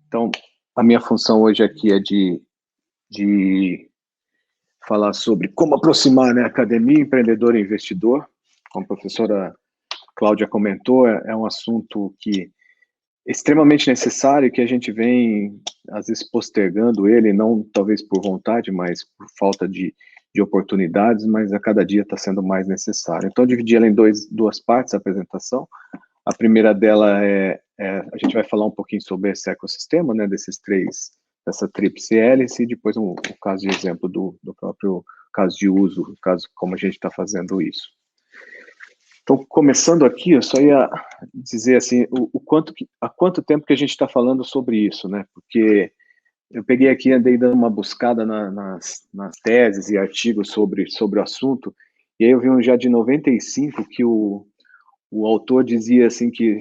Então, a minha função hoje aqui é de falar sobre como aproximar, né, academia, empreendedor e investidor. Como a professora Cláudia comentou, é um assunto que é extremamente necessário, que a gente vem, às vezes, postergando ele, não talvez por vontade, mas por falta de oportunidades, mas a cada dia está sendo mais necessário. Então, eu dividi ela em duas partes, a apresentação. A primeira dela a gente vai falar um pouquinho sobre esse ecossistema, né, dessa tríplice hélice, e depois o caso de exemplo do próprio caso de uso, caso como a gente está fazendo isso. Então, começando aqui, eu só ia dizer assim, há quanto tempo que a gente está falando sobre isso, né? Porque eu peguei aqui, andei dando uma buscada nas teses e artigos sobre o assunto, e aí eu vi um já de 95 que o autor dizia assim que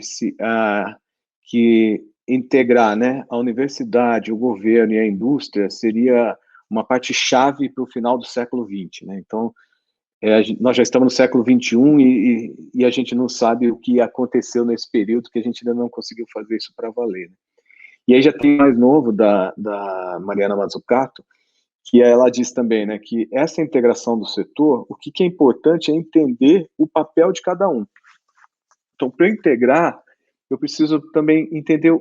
integrar, né, a universidade, o governo e a indústria seria uma parte chave para o final do século XX, né? Então, nós já estamos no século XXI e a gente não sabe o que aconteceu nesse período, que a gente ainda não conseguiu fazer isso para valer, né? E aí já tem mais novo da Mariana Mazzucato, que ela diz também, né, que essa integração do setor, o que é importante é entender o papel de cada um. Então, para eu integrar, eu preciso também entender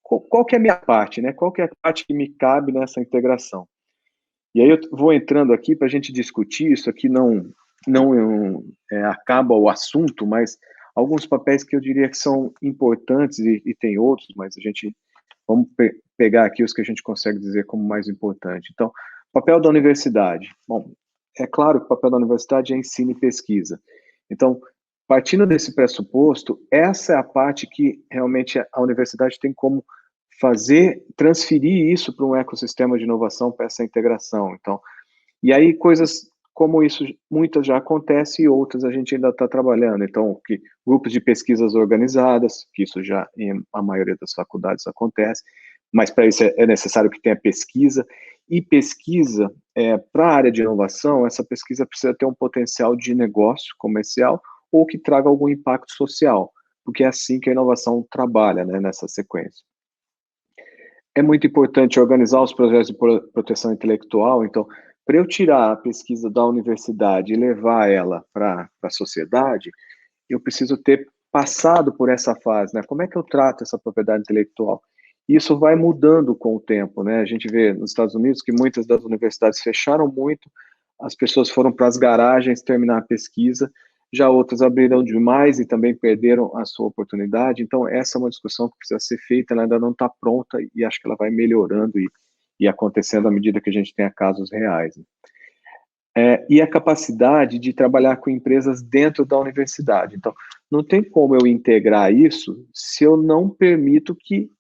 qual que é a minha parte, né? Qual que é a parte que me cabe nessa integração. E aí eu vou entrando aqui para a gente discutir isso aqui, não acaba o assunto, mas alguns papéis que eu diria que são importantes e tem outros, mas vamos pegar aqui os que a gente consegue dizer como mais importante. Então, papel da universidade. Bom, é claro que o papel da universidade é ensino e pesquisa. Então, partindo desse pressuposto, essa é a parte que realmente a universidade tem como transferir isso para um ecossistema de inovação, para essa integração. Então, e aí coisas como isso, muitas já acontecem e outras a gente ainda está trabalhando. Então, grupos de pesquisas organizadas, que isso já em a maioria das faculdades acontece, mas para isso é necessário que tenha pesquisa. E pesquisa, para a área de inovação, essa pesquisa precisa ter um potencial de negócio comercial ou que traga algum impacto social, porque é assim que a inovação trabalha, né, nessa sequência. É muito importante organizar os projetos de proteção intelectual. Então, para eu tirar a pesquisa da universidade e levar ela para a sociedade, eu preciso ter passado por essa fase, né? Como é que eu trato essa propriedade intelectual? Isso vai mudando com o tempo, né? A gente vê nos Estados Unidos que muitas das universidades fecharam muito, as pessoas foram para as garagens terminar a pesquisa, já outras abriram demais e também perderam a sua oportunidade. Então, essa é uma discussão que precisa ser feita, ela ainda não está pronta e acho que ela vai melhorando e acontecendo à medida que a gente tenha casos reais, né? E a capacidade de trabalhar com empresas dentro da universidade. Então, não tem como eu integrar isso se eu não permito que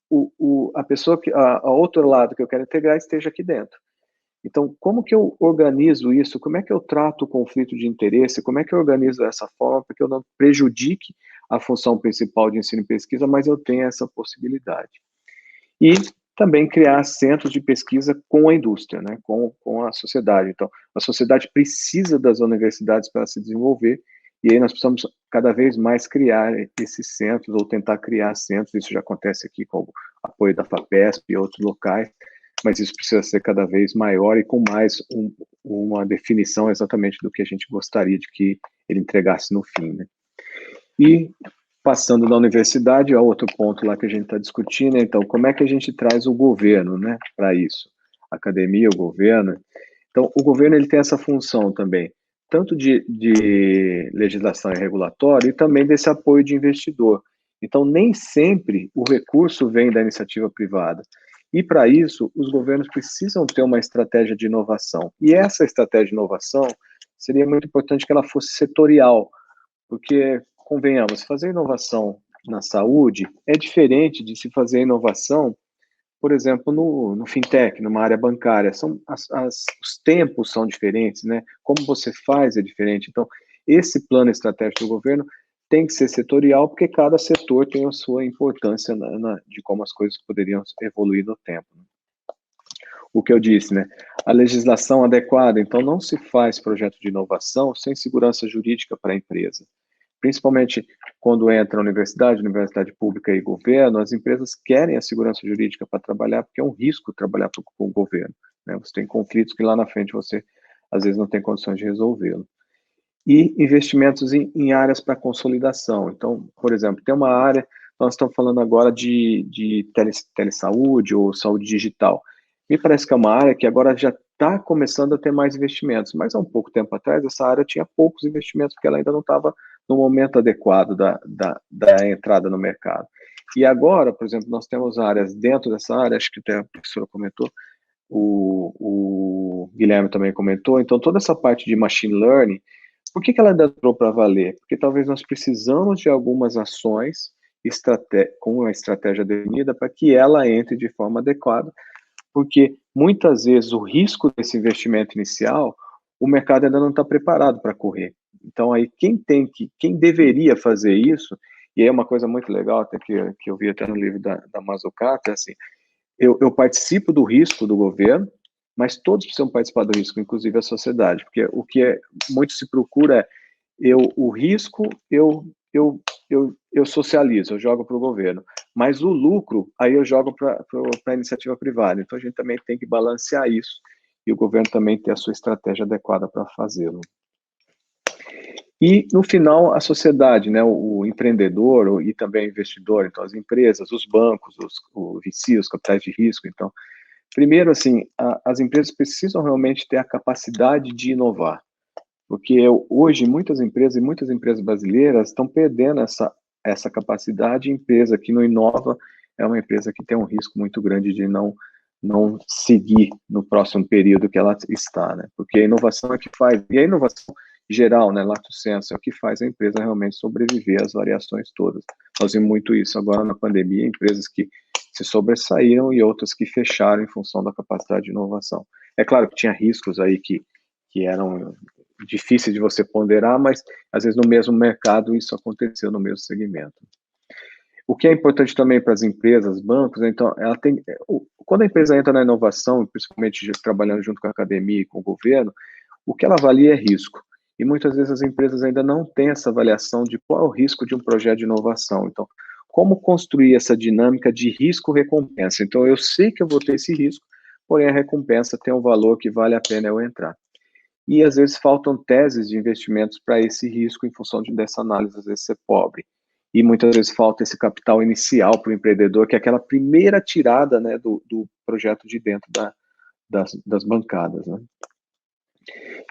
a pessoa, a outro lado que eu quero integrar esteja aqui dentro. Então, como que eu organizo isso? Como é que eu trato o conflito de interesse? Como é que eu organizo dessa forma para que eu não prejudique a função principal de ensino e pesquisa, mas eu tenha essa possibilidade? E também criar centros de pesquisa com a indústria, né, com a sociedade. Então, a sociedade precisa das universidades para se desenvolver, e aí nós precisamos cada vez mais criar esses centros, ou tentar criar centros. Isso já acontece aqui com o apoio da FAPESP e outros locais, mas isso precisa ser cada vez maior e com mais uma definição exatamente do que a gente gostaria de que ele entregasse no fim, né? E passando da universidade, a outro ponto lá que a gente está discutindo, então, como é que a gente traz o governo, né, para isso? A academia, o governo. Então, o governo ele tem essa função também, tanto de legislação e regulatório, e também desse apoio de investidor. Então, nem sempre o recurso vem da iniciativa privada. E, para isso, os governos precisam ter uma estratégia de inovação. E essa estratégia de inovação seria muito importante que ela fosse setorial, porque, convenhamos, fazer inovação na saúde é diferente de se fazer inovação, por exemplo, no fintech, numa área bancária. Os tempos são diferentes, né? Como você faz é diferente. Então, esse plano estratégico do governo tem que ser setorial, porque cada setor tem a sua importância de como as coisas poderiam evoluir no tempo. O que eu disse, né? A legislação adequada. Então, não se faz projeto de inovação sem segurança jurídica para a empresa. principalmente quando entra a universidade pública e governo, as empresas querem a segurança jurídica para trabalhar, porque é um risco trabalhar com o governo, né? Você tem conflitos que lá na frente você, às vezes, não tem condições de resolvê-lo. E investimentos em áreas para consolidação. Então, por exemplo, tem uma área, nós estamos falando agora de telesaúde ou saúde digital. Me parece que é uma área que agora já está começando a ter mais investimentos, mas há um pouco tempo atrás essa área tinha poucos investimentos, porque ela ainda não estava no momento adequado da entrada no mercado. E agora, por exemplo, nós temos áreas dentro dessa área, acho que até a professora comentou, o Guilherme também comentou, então toda essa parte de machine learning, por que ela ainda entrou para valer? Porque talvez nós precisamos de algumas ações com uma estratégia definida para que ela entre de forma adequada, porque muitas vezes o risco desse investimento inicial, o mercado ainda não está preparado para correr. Então aí quem deveria fazer isso, e aí é uma coisa muito legal, até que eu vi até no livro da Mazzucato, é assim, eu participo do risco do governo, mas todos precisam participar do risco, inclusive a sociedade, porque o que muito se procura é o risco eu socializo, eu jogo para o governo, mas o lucro aí eu jogo para a iniciativa privada. Então a gente também tem que balancear isso e o governo também ter a sua estratégia adequada para fazê-lo. E, no final, a sociedade, né, o empreendedor e também o investidor, então as empresas, os bancos, os VC, os capitais de risco. Então, primeiro, assim, as empresas precisam realmente ter a capacidade de inovar, porque hoje muitas empresas e muitas empresas brasileiras estão perdendo essa capacidade. A empresa que não inova é uma empresa que tem um risco muito grande de não seguir no próximo período que ela está, né? Porque a inovação é que faz, e a inovação geral, né, lato sensu, é o que faz a empresa realmente sobreviver às variações todas. Nós vimos muito isso agora na pandemia, empresas que se sobressaíram e outras que fecharam em função da capacidade de inovação. É claro que tinha riscos aí que eram difíceis de você ponderar, mas às vezes no mesmo mercado isso aconteceu no mesmo segmento. O que é importante também para as empresas, bancos, então, quando a empresa entra na inovação, principalmente trabalhando junto com a academia e com o governo, o que ela avalia é risco. E muitas vezes as empresas ainda não têm essa avaliação de qual é o risco de um projeto de inovação. Então, como construir essa dinâmica de risco-recompensa? Então, eu sei que eu vou ter esse risco, porém a recompensa tem um valor que vale a pena eu entrar. E às vezes faltam teses de investimentos para esse risco em função dessa análise, às vezes ser pobre. E muitas vezes falta esse capital inicial para o empreendedor, que é aquela primeira tirada, né, do projeto de dentro das bancadas, né?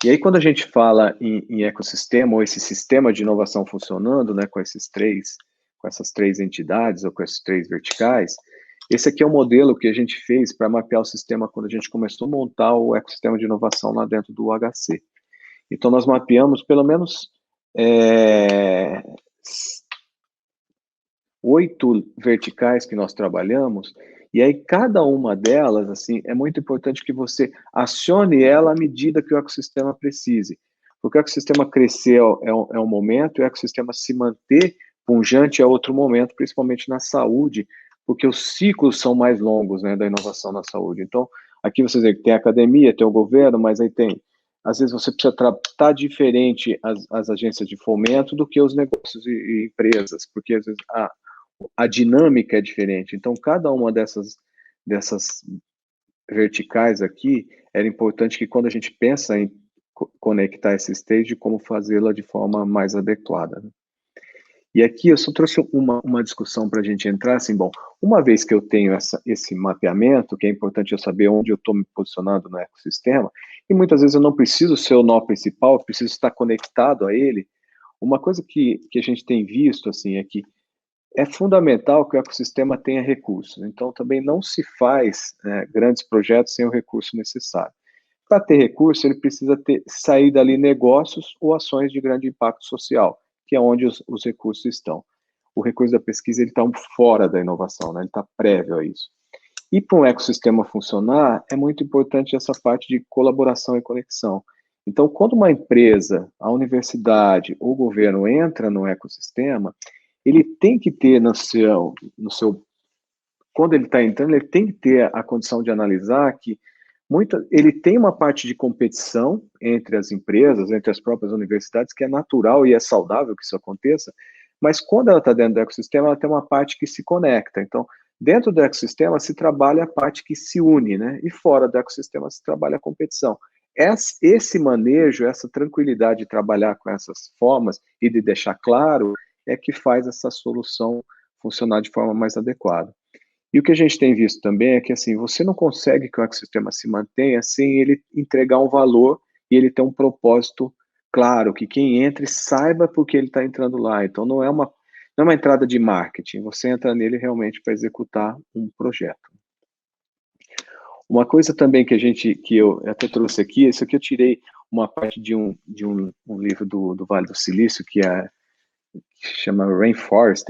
E aí, quando a gente fala em ecossistema, ou esse sistema de inovação funcionando, né, com essas três entidades, ou com esses três verticais, esse aqui é o modelo que a gente fez para mapear o sistema quando a gente começou a montar o ecossistema de inovação lá dentro do HC. Então, nós mapeamos pelo menos 8 verticais que nós trabalhamos, e aí cada uma delas, assim, é muito importante que você acione ela à medida que o ecossistema precise. Porque o ecossistema crescer é um momento, e o ecossistema se manter pungente é outro momento, principalmente na saúde, porque os ciclos são mais longos, né, da inovação na saúde. Então, aqui você vê que tem a academia, tem o governo, mas aí tem, às vezes você precisa tratar diferente as agências de fomento do que os negócios e empresas, porque às vezes a dinâmica é diferente. Então, cada uma dessas verticais aqui, era importante que quando a gente pensa em conectar esse stage, como fazê-la de forma mais adequada, né? E aqui eu só trouxe uma discussão para a gente entrar, assim, bom, uma vez que eu tenho esse mapeamento, que é importante eu saber onde eu estou me posicionando no ecossistema, e muitas vezes eu não preciso ser o nó principal, eu preciso estar conectado a ele. Uma coisa que a gente tem visto, assim, é que é fundamental que o ecossistema tenha recursos. Então, também não se faz grandes projetos sem o recurso necessário. Para ter recurso, ele precisa sair dali negócios ou ações de grande impacto social, que é onde os recursos estão. O recurso da pesquisa está fora da inovação, né? Ele está prévio a isso. E para um ecossistema funcionar, é muito importante essa parte de colaboração e conexão. Então, quando uma empresa, a universidade ou o governo entra no ecossistema, ele tem que ter quando ele está entrando, ele tem que ter a condição de analisar que ele tem uma parte de competição entre as empresas, entre as próprias universidades, que é natural e é saudável que isso aconteça, mas quando ela está dentro do ecossistema, ela tem uma parte que se conecta. Então, dentro do ecossistema se trabalha a parte que se une, né? E fora do ecossistema se trabalha a competição. Esse manejo, essa tranquilidade de trabalhar com essas formas e de deixar claro, é que faz essa solução funcionar de forma mais adequada. E o que a gente tem visto também é que, assim, você não consegue que o ecossistema se mantenha sem ele entregar um valor e ele ter um propósito claro, que quem entre saiba por que ele está entrando lá. Então, não é uma entrada de marketing, você entra nele realmente para executar um projeto. Uma coisa também que eu até trouxe aqui, isso aqui eu tirei uma parte de um livro do Vale do Silício, que chama Rainforest,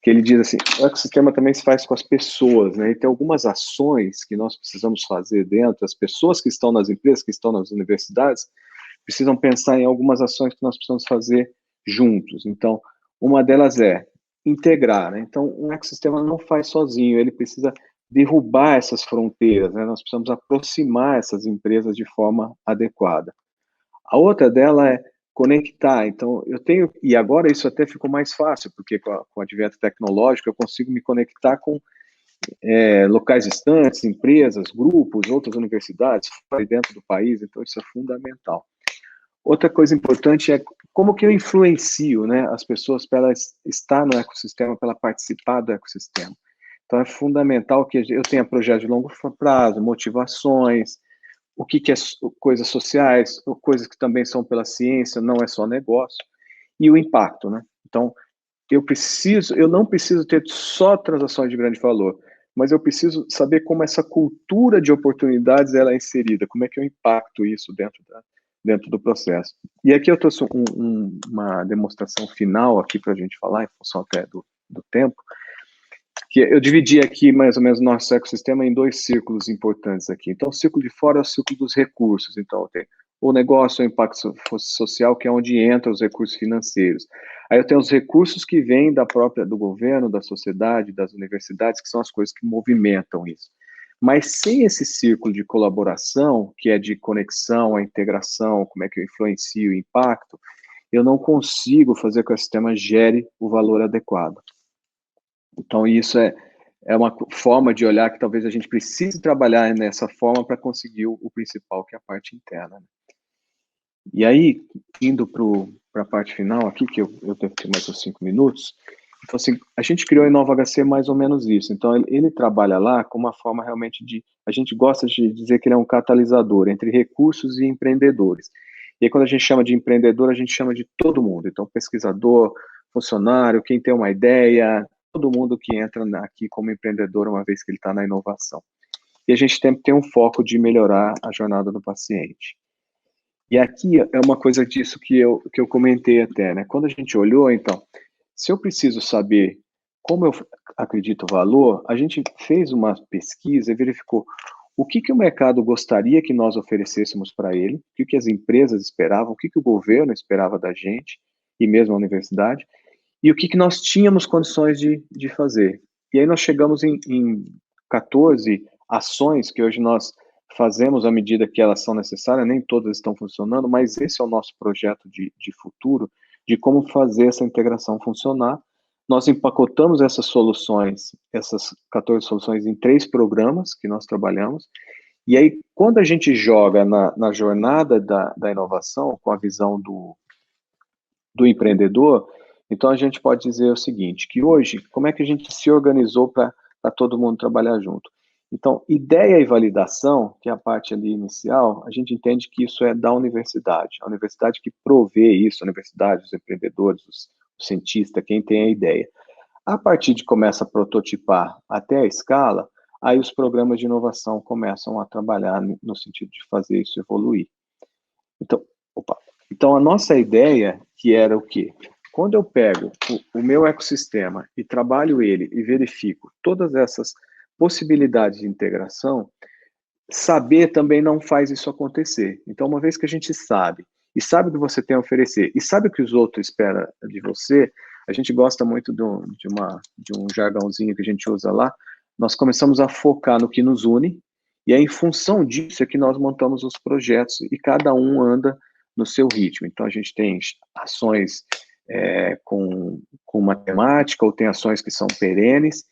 que ele diz assim, o ecossistema também se faz com as pessoas, né? E tem algumas ações que nós precisamos fazer dentro, as pessoas que estão nas empresas, que estão nas universidades, precisam pensar em algumas ações que nós precisamos fazer juntos. Então, uma delas é integrar, né? Então, um ecossistema não faz sozinho, ele precisa derrubar essas fronteiras, né? Nós precisamos aproximar essas empresas de forma adequada. A outra dela é conectar. Então, e agora isso até ficou mais fácil, porque com o advento tecnológico eu consigo me conectar com locais distantes, empresas, grupos, outras universidades, fora e dentro do país, então isso é fundamental. Outra coisa importante é como que eu influencio, né, as pessoas para elas estar no ecossistema, para ela participar do ecossistema. Então, é fundamental que eu tenha projetos de longo prazo, motivações, o que é coisas sociais, coisas que também são pela ciência, não é só negócio, e o impacto, né? Então, eu não preciso ter só transações de grande valor, mas eu preciso saber como essa cultura de oportunidades ela é inserida, como é que eu impacto isso dentro do processo. E aqui eu trouxe uma demonstração final aqui para a gente falar, em função até do tempo, que eu dividi aqui mais ou menos o nosso ecossistema em 2 círculos importantes aqui. Então, o círculo de fora é o círculo dos recursos. Então, tem o negócio, o impacto social, que é onde entram os recursos financeiros. Aí eu tenho os recursos que vêm do governo, da sociedade, das universidades, que são as coisas que movimentam isso. Mas sem esse círculo de colaboração, que é de conexão, a integração, como é que eu influencio o impacto, eu não consigo fazer com que o sistema gere o valor adequado. Então, isso é uma forma de olhar que talvez a gente precise trabalhar nessa forma para conseguir o principal, que é a parte interna. E aí, indo para a parte final aqui, que eu devo ter mais uns 5 minutos, então, assim, a gente criou em Nova HC mais ou menos isso. Então, ele trabalha lá com uma forma realmente a gente gosta de dizer que ele é um catalisador entre recursos e empreendedores. E aí, quando a gente chama de empreendedor, a gente chama de todo mundo. Então, pesquisador, funcionário, quem tem uma ideia, todo mundo que entra aqui como empreendedor, uma vez que ele está na inovação. E a gente tem um foco de melhorar a jornada do paciente. E aqui é uma coisa disso que eu comentei até, né? Quando a gente olhou, então, se eu preciso saber como eu acredito o valor, a gente fez uma pesquisa e verificou o que o mercado gostaria que nós oferecêssemos para ele, o que as empresas esperavam, o que o governo esperava da gente, e mesmo a universidade, e o que nós tínhamos condições de fazer. E aí nós chegamos em 14 ações que hoje nós fazemos à medida que elas são necessárias, nem todas estão funcionando, mas esse é o nosso projeto de futuro, de como fazer essa integração funcionar. Nós empacotamos essas soluções, essas 14 soluções, em 3 programas que nós trabalhamos, e aí quando a gente joga na jornada da inovação, com a visão do empreendedor, então a gente pode dizer o seguinte, que hoje, como é que a gente se organizou para todo mundo trabalhar junto? Então, ideia e validação, que é a parte ali inicial, a gente entende que isso é da universidade. A universidade que provê isso, a universidade, os empreendedores, o cientista, quem tem a ideia. A partir de começa a prototipar até a escala, aí os programas de inovação começam a trabalhar no sentido de fazer isso evoluir. Então a nossa ideia, que era o quê? Quando eu pego o meu ecossistema e trabalho ele e verifico todas essas possibilidades de integração, saber também não faz isso acontecer. Então, uma vez que a gente sabe, e sabe o que você tem a oferecer, e sabe o que os outros esperam de você, a gente gosta muito de um jargãozinho que a gente usa lá, nós começamos a focar no que nos une E aí, em função disso, é que nós montamos os projetos e cada um anda no seu ritmo. Então, a gente tem ações com matemática, ou tem ações que são perenes,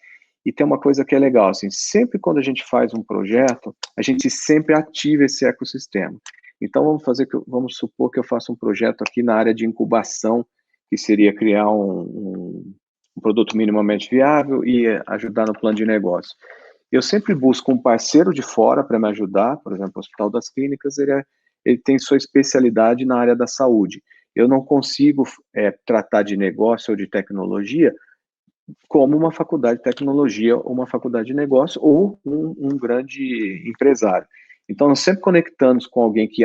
e tem uma coisa que é legal, assim, sempre quando a gente faz um projeto, a gente sempre ativa esse ecossistema. Então, vamos supor que eu faça um projeto aqui na área de incubação, que seria criar um produto minimamente viável e ajudar no plano de negócio. Eu sempre busco um parceiro de fora para me ajudar, por exemplo, o Hospital das Clínicas, ele tem sua especialidade na área da saúde. Eu não consigo tratar de negócio ou de tecnologia como uma faculdade de tecnologia, ou uma faculdade de negócio, ou um grande empresário. Então, nós sempre conectamos com alguém que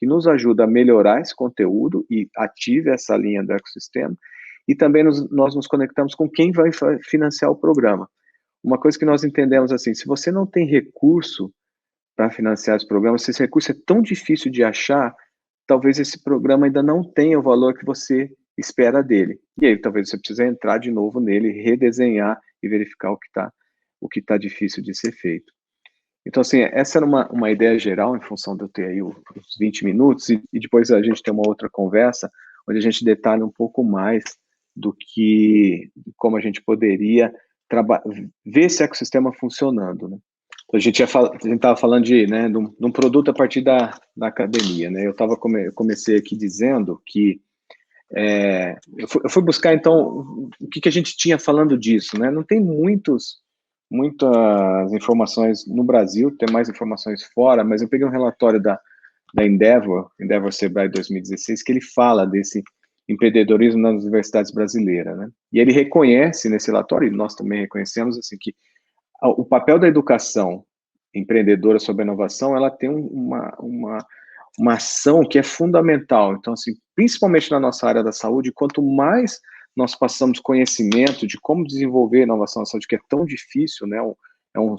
nos ajuda a melhorar esse conteúdo e ative essa linha do ecossistema, e também nós nos conectamos com quem vai financiar o programa. Uma coisa que nós entendemos assim, se você não tem recurso para financiar esse programa, se esse recurso é tão difícil de achar, talvez esse programa ainda não tenha o valor que você espera dele. E aí talvez você precise entrar de novo nele, redesenhar e verificar o que tá difícil de ser feito. Então, assim, essa era uma ideia geral, em função de eu ter aí uns 20 minutos, e depois a gente tem uma outra conversa, onde a gente detalha um pouco mais como a gente poderia ver esse ecossistema funcionando, né? A gente estava falando de um produto a partir da academia, né? Eu comecei aqui dizendo que eu fui buscar, então, o que a gente tinha falando disso, né? Não tem muitas informações no Brasil, tem mais informações fora, mas eu peguei um relatório da Endeavor Sebrae 2016, que ele fala desse empreendedorismo nas universidades brasileiras, né? E ele reconhece nesse relatório, e nós também reconhecemos, assim, que o papel da educação empreendedora sobre a inovação, ela tem uma ação que é fundamental. Então, assim, principalmente na nossa área da saúde, quanto mais nós passamos conhecimento de como desenvolver inovação na saúde, que é tão difícil, né? É um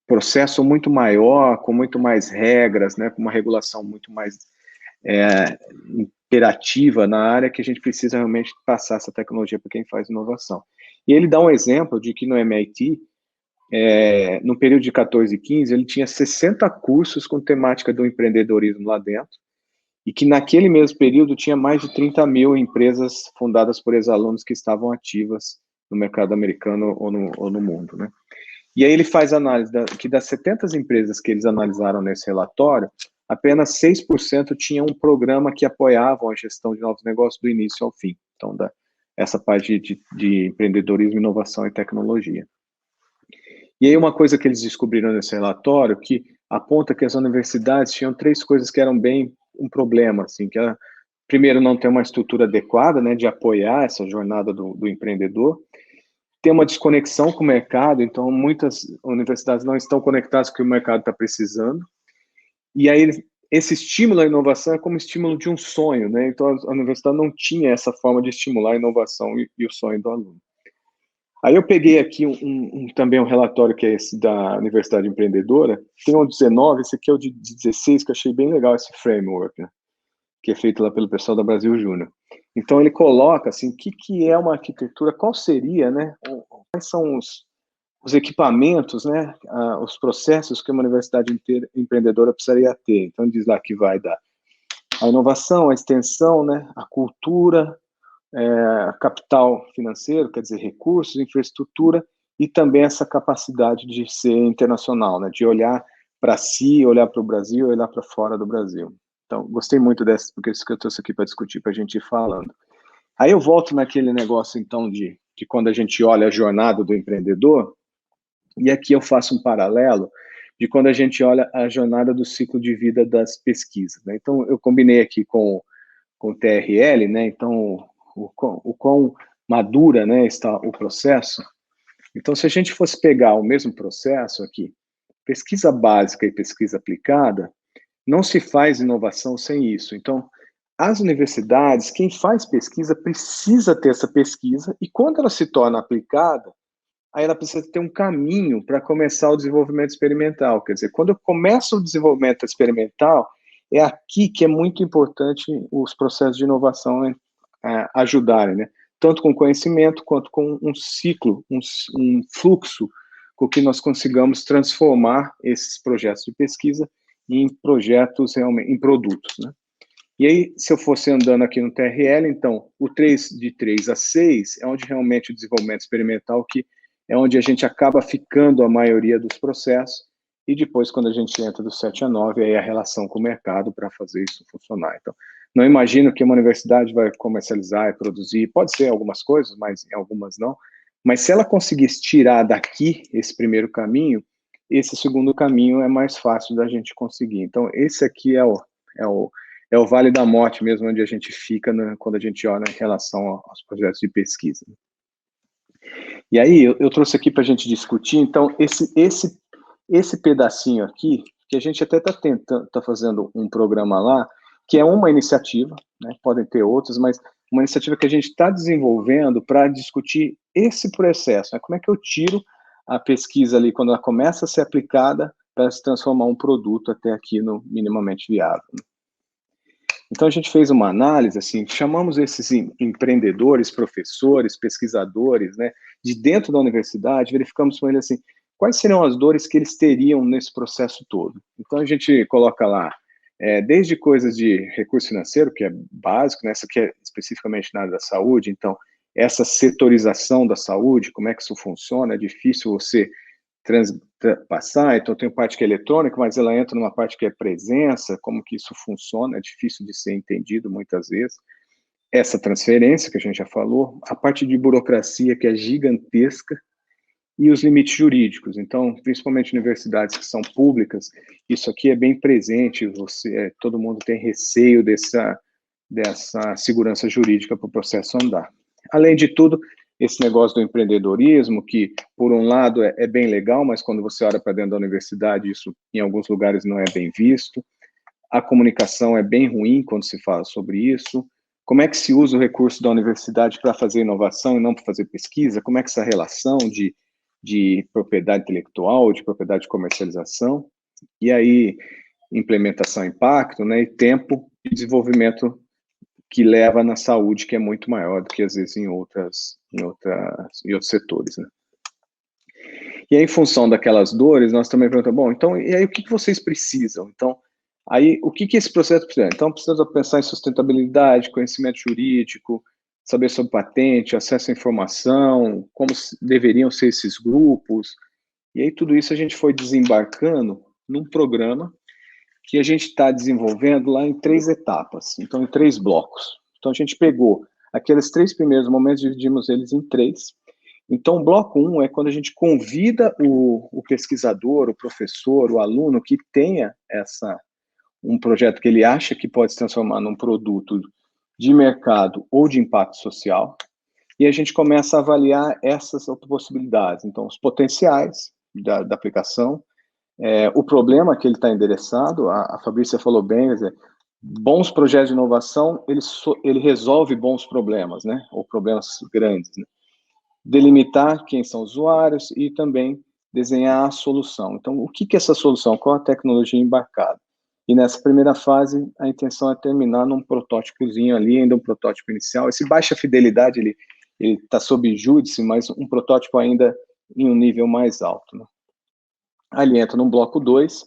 processo muito maior, com muito mais regras, né? Com uma regulação muito mais imperativa na área, que a gente precisa realmente passar essa tecnologia para quem faz inovação. E ele dá um exemplo de que no MIT, no período de 14 e 15, ele tinha 60 cursos com temática do empreendedorismo lá dentro, e que naquele mesmo período tinha mais de 30 mil empresas fundadas por ex-alunos que estavam ativas no mercado americano ou no mundo, né? E aí ele faz análise que das 70 empresas que eles analisaram nesse relatório, apenas 6% tinham um programa que apoiavam a gestão de novos negócios do início ao fim. Então, essa parte de empreendedorismo, inovação e tecnologia. E aí uma coisa que eles descobriram nesse relatório, que aponta que as universidades tinham 3 coisas que eram bem um problema, assim, que era, primeiro, não ter uma estrutura adequada, né, de apoiar essa jornada do empreendedor, ter uma desconexão com o mercado, então muitas universidades não estão conectadas com o que o mercado está precisando, e aí esse estímulo à inovação é como estímulo de um sonho, né, então a universidade não tinha essa forma de estimular a inovação e o sonho do aluno. Aí eu peguei aqui também um relatório que é esse da Universidade Empreendedora, tem um 19, esse aqui é o de 16, que eu achei bem legal esse framework, né, que é feito lá pelo pessoal da Brasil Júnior. Então ele coloca assim, o que é uma arquitetura, qual seria, né, quais são os equipamentos, né, os processos que uma universidade empreendedora precisaria ter. Então diz lá que vai dar a inovação, a extensão, né, a cultura, capital financeiro, quer dizer, recursos, infraestrutura, e também essa capacidade de ser internacional, né, de olhar para si, olhar para o Brasil, olhar para fora do Brasil. Então, gostei muito dessa, porque isso que eu trouxe aqui para discutir, para a gente ir falando. Aí eu volto naquele negócio, então, de quando a gente olha a jornada do empreendedor, e aqui eu faço um paralelo de quando a gente olha a jornada do ciclo de vida das pesquisas, né? Então, eu combinei aqui com o TRL, né? Então, o quão madura, né, está o processo. Então, se a gente fosse pegar o mesmo processo aqui, pesquisa básica e pesquisa aplicada, não se faz inovação sem isso. Então, as universidades, quem faz pesquisa, precisa ter essa pesquisa, e quando ela se torna aplicada, aí ela precisa ter um caminho para começar o desenvolvimento experimental. Quer dizer, quando eu começo o desenvolvimento experimental, é aqui que é muito importante os processos de inovação ajudarem, né? Tanto com conhecimento, quanto com um ciclo, um fluxo com que nós consigamos transformar esses projetos de pesquisa em projetos realmente, em produtos, né? E aí, se eu fosse andando aqui no TRL, então, o 3 de 3 a 6 é onde realmente o desenvolvimento experimental, que é onde a gente acaba ficando a maioria dos processos, e depois, quando a gente entra do 7 a 9, aí a relação com o mercado para fazer isso funcionar. Então, não imagino que uma universidade vai comercializar e produzir, pode ser algumas coisas, mas em algumas não, mas se ela conseguisse tirar daqui esse primeiro caminho, esse segundo caminho é mais fácil da gente conseguir. Então, esse aqui é o vale da morte mesmo, onde a gente fica, né, quando a gente olha em relação aos projetos de pesquisa. E aí, eu trouxe aqui para a gente discutir, então, esse pedacinho aqui, que a gente até está fazendo um programa lá, que é uma iniciativa, né, podem ter outras, mas uma iniciativa que a gente está desenvolvendo para discutir esse processo, né, como é que eu tiro a pesquisa ali, quando ela começa a ser aplicada, para se transformar um produto até aqui no minimamente viável. Então, a gente fez uma análise, assim, chamamos esses empreendedores, professores, pesquisadores, né, de dentro da universidade, verificamos com eles, assim, quais seriam as dores que eles teriam nesse processo todo. Então, a gente coloca lá, desde coisas de recurso financeiro, que é básico, né, essa aqui é especificamente na área da saúde, então, essa setorização da saúde, como é que isso funciona, é difícil você passar, então tem parte que é eletrônica, mas ela entra numa parte que é presença, como que isso funciona, é difícil de ser entendido muitas vezes. Essa transferência, que a gente já falou, a parte de burocracia, que é gigantesca, e os limites jurídicos. Então, principalmente universidades que são públicas, isso aqui é bem presente, todo mundo tem receio dessa segurança jurídica para o processo andar. Além de tudo, esse negócio do empreendedorismo, que, por um lado, é bem legal, mas quando você olha para dentro da universidade, isso, em alguns lugares, não é bem visto. A comunicação é bem ruim quando se fala sobre isso. Como é que se usa o recurso da universidade para fazer inovação e não para fazer pesquisa? Como é que essa relação de propriedade intelectual, de propriedade de comercialização, e aí implementação, impacto, né, e tempo de desenvolvimento que leva na saúde, que é muito maior do que, às vezes, em outros setores, né? E aí, em função daquelas dores, nós também perguntamos, bom, então, e aí o que vocês precisam? Então, aí, o que esse processo precisa? Então, precisa pensar em sustentabilidade, conhecimento jurídico, saber sobre patente, acesso à informação, como deveriam ser esses grupos, e aí tudo isso a gente foi desembarcando num programa que a gente está desenvolvendo lá em 3 etapas, então em 3 blocos. Então a gente pegou aqueles 3 primeiros momentos, dividimos eles em 3. Então o bloco 1 é quando a gente convida o pesquisador, o professor, o aluno que tenha um projeto que ele acha que pode se transformar num produto de mercado ou de impacto social, e a gente começa a avaliar essas possibilidades, então os potenciais da aplicação, o problema que ele está endereçado, a Fabrícia falou bem, quer dizer, bons projetos de inovação, ele resolve bons problemas, né, ou problemas grandes, né? Delimitar quem são os usuários e também desenhar a solução. Então, o que é essa solução? Qual a tecnologia embarcada? E nessa primeira fase, a intenção é terminar num protótipozinho ali, ainda um protótipo inicial. Esse baixa fidelidade, ele está sob júdice, mas um protótipo ainda em um nível mais alto, né? Ali entra no bloco 2,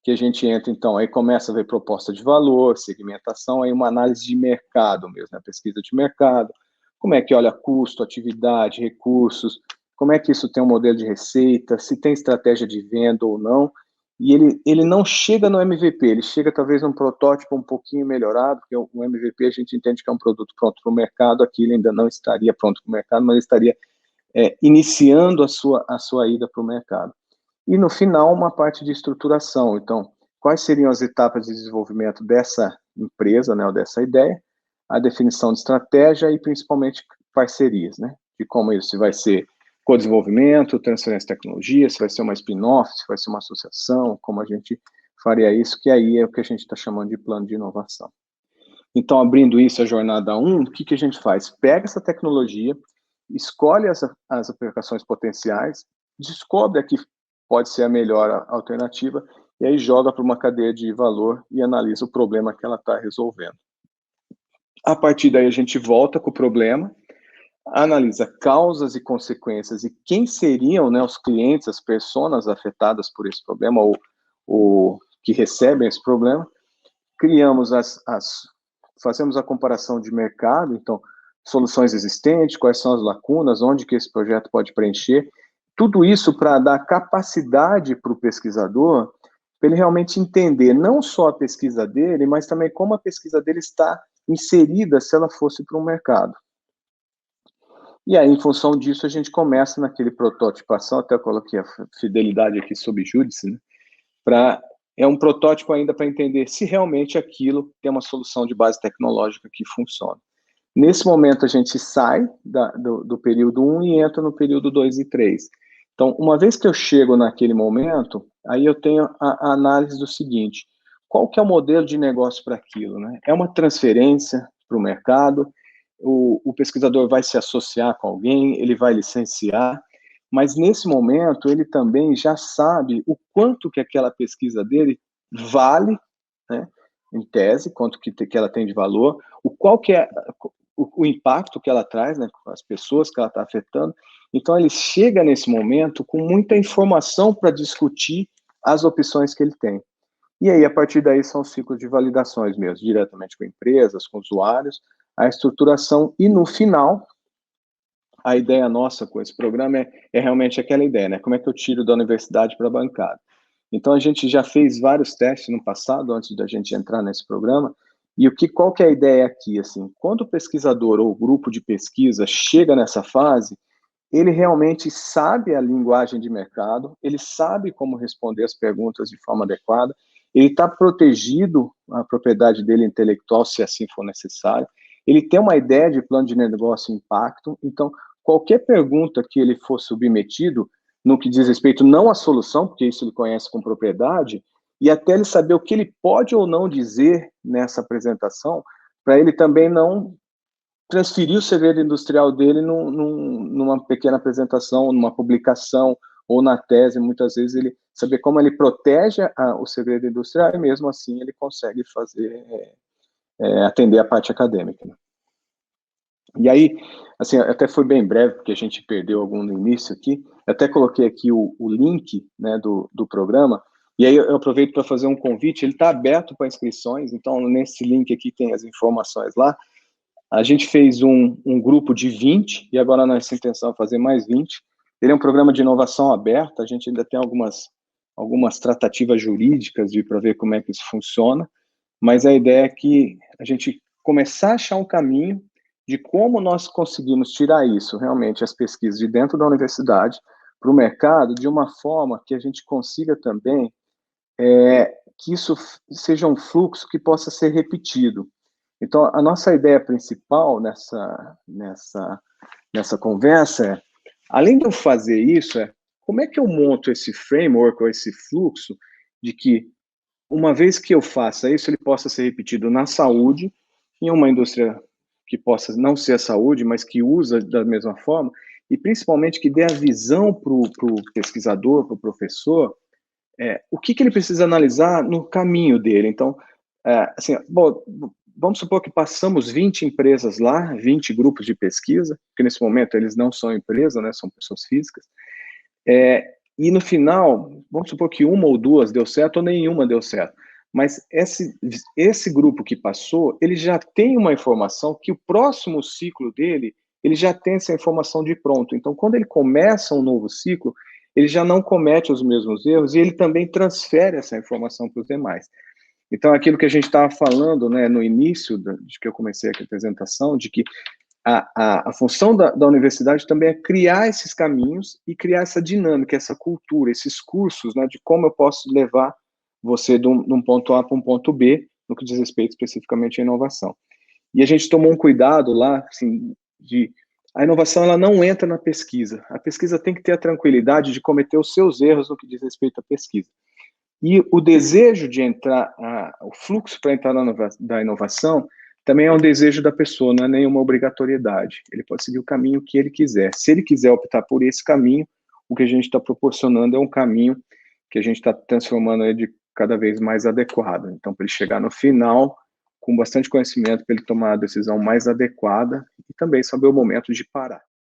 que a gente entra, então, aí começa a ver proposta de valor, segmentação, aí uma análise de mercado mesmo, né? Pesquisa de mercado, como é que olha custo, atividade, recursos, como é que isso tem um modelo de receita, se tem estratégia de venda ou não, e ele não chega no MVP, ele chega talvez num protótipo um pouquinho melhorado, porque o MVP a gente entende que é um produto pronto para o mercado, aqui ele ainda não estaria pronto para o mercado, mas ele estaria iniciando a sua ida para o mercado. E no final, uma parte de estruturação. Então, quais seriam as etapas de desenvolvimento dessa empresa, né, ou dessa ideia, a definição de estratégia e principalmente parcerias, né, de como isso vai ser co-desenvolvimento, transferência de tecnologia, se vai ser uma spin-off, se vai ser uma associação, como a gente faria isso, que aí é o que a gente está chamando de plano de inovação. Então, abrindo isso, a jornada 1, o que a gente faz? Pega essa tecnologia, escolhe as aplicações potenciais, descobre a que pode ser a melhor alternativa, e aí joga para uma cadeia de valor e analisa o problema que ela está resolvendo. A partir daí, a gente volta com o problema, analisa causas e consequências e quem seriam, né, os clientes, as pessoas afetadas por esse problema ou que recebem esse problema. Criamos fazemos a comparação de mercado, então, soluções existentes, quais são as lacunas, onde que esse projeto pode preencher, tudo isso para dar capacidade para o pesquisador, para ele realmente entender não só a pesquisa dele, mas também como a pesquisa dele está inserida se ela fosse para um mercado. E aí, em função disso, a gente começa naquele prototipação, até coloquei a fidelidade aqui sob júdice, né, é um protótipo ainda para entender se realmente aquilo tem uma solução de base tecnológica que funciona. Nesse momento, a gente sai do período 1 e entra no período 2 e 3. Então, uma vez que eu chego naquele momento, aí eu tenho a análise do seguinte: qual que é o modelo de negócio para aquilo, né? É uma transferência para o mercado, o pesquisador vai se associar com alguém, ele vai licenciar, mas nesse momento ele também já sabe o quanto que aquela pesquisa dele vale, né, em tese, quanto que ela tem de valor, qual que é o impacto que ela traz, né, com as pessoas que ela está afetando. Então ele chega nesse momento com muita informação para discutir as opções que ele tem. E aí, a partir daí, são ciclos de validações mesmo, diretamente com empresas, com usuários, a estruturação, e no final, a ideia nossa com esse programa é realmente aquela ideia, né? Como é que eu tiro da universidade para a bancada? Então, a gente já fez vários testes no passado, antes da gente entrar nesse programa, e qual que é a ideia aqui? Assim, quando o pesquisador ou o grupo de pesquisa chega nessa fase, ele realmente sabe a linguagem de mercado, ele sabe como responder as perguntas de forma adequada, ele está protegido a propriedade dele intelectual, se assim for necessário, ele tem uma ideia de plano de negócio e impacto, então, qualquer pergunta que ele for submetido, no que diz respeito não à solução, porque isso ele conhece com propriedade, e até ele saber o que ele pode ou não dizer nessa apresentação, para ele também não transferir o segredo industrial dele numa pequena apresentação, numa publicação, ou na tese, muitas vezes ele saber como ele protege o segredo industrial e mesmo assim ele consegue fazer, atender a parte acadêmica. E aí, assim, até foi bem breve, porque a gente perdeu algum no início aqui, eu até coloquei aqui o link, né, do programa, e aí eu aproveito para fazer um convite, ele está aberto para inscrições, então nesse link aqui tem as informações lá. A gente fez um grupo de 20, e agora a nossa intenção é fazer mais 20. Ele é um programa de inovação aberta, a gente ainda tem algumas tratativas jurídicas para ver como é que isso funciona, mas a ideia é que a gente começar a achar um caminho de como nós conseguimos tirar isso, realmente, as pesquisas de dentro da universidade para o mercado, de uma forma que a gente consiga também que isso seja um fluxo que possa ser repetido. Então, a nossa ideia principal nessa conversa é, além de eu fazer isso, como é que eu monto esse framework ou esse fluxo de que, uma vez que eu faça isso, ele possa ser repetido na saúde, em uma indústria que possa não ser a saúde, mas que usa da mesma forma, e principalmente que dê a visão para o pesquisador, para o professor, o que ele precisa analisar no caminho dele. Então, assim, bom, vamos supor que passamos 20 empresas lá, 20 grupos de pesquisa, que nesse momento eles não são empresa, né, são pessoas físicas, e no final, vamos supor que uma ou duas deu certo ou nenhuma deu certo, mas esse grupo que passou, ele já tem uma informação que o próximo ciclo dele, ele já tem essa informação de pronto. Então, quando ele começa um novo ciclo, ele já não comete os mesmos erros e ele também transfere essa informação para os demais. Então, aquilo que a gente estava falando, né, no início de que eu comecei aqui a apresentação, de que a função da universidade também é criar esses caminhos e criar essa dinâmica, essa cultura, esses cursos, né, de como eu posso levar você de um ponto A para um ponto B, no que diz respeito especificamente à inovação. E a gente tomou um cuidado lá, assim, a inovação ela não entra na pesquisa. A pesquisa tem que ter a tranquilidade de cometer os seus erros no que diz respeito à pesquisa. E o desejo de entrar, o fluxo para entrar da inovação, também é um desejo da pessoa, não é nenhuma obrigatoriedade. Ele pode seguir o caminho que ele quiser. Se ele quiser optar por esse caminho, o que a gente está proporcionando é um caminho que a gente está transformando ele de cada vez mais adequado. Então, para ele chegar no final com bastante conhecimento para ele tomar a decisão mais adequada e também saber o momento de parar.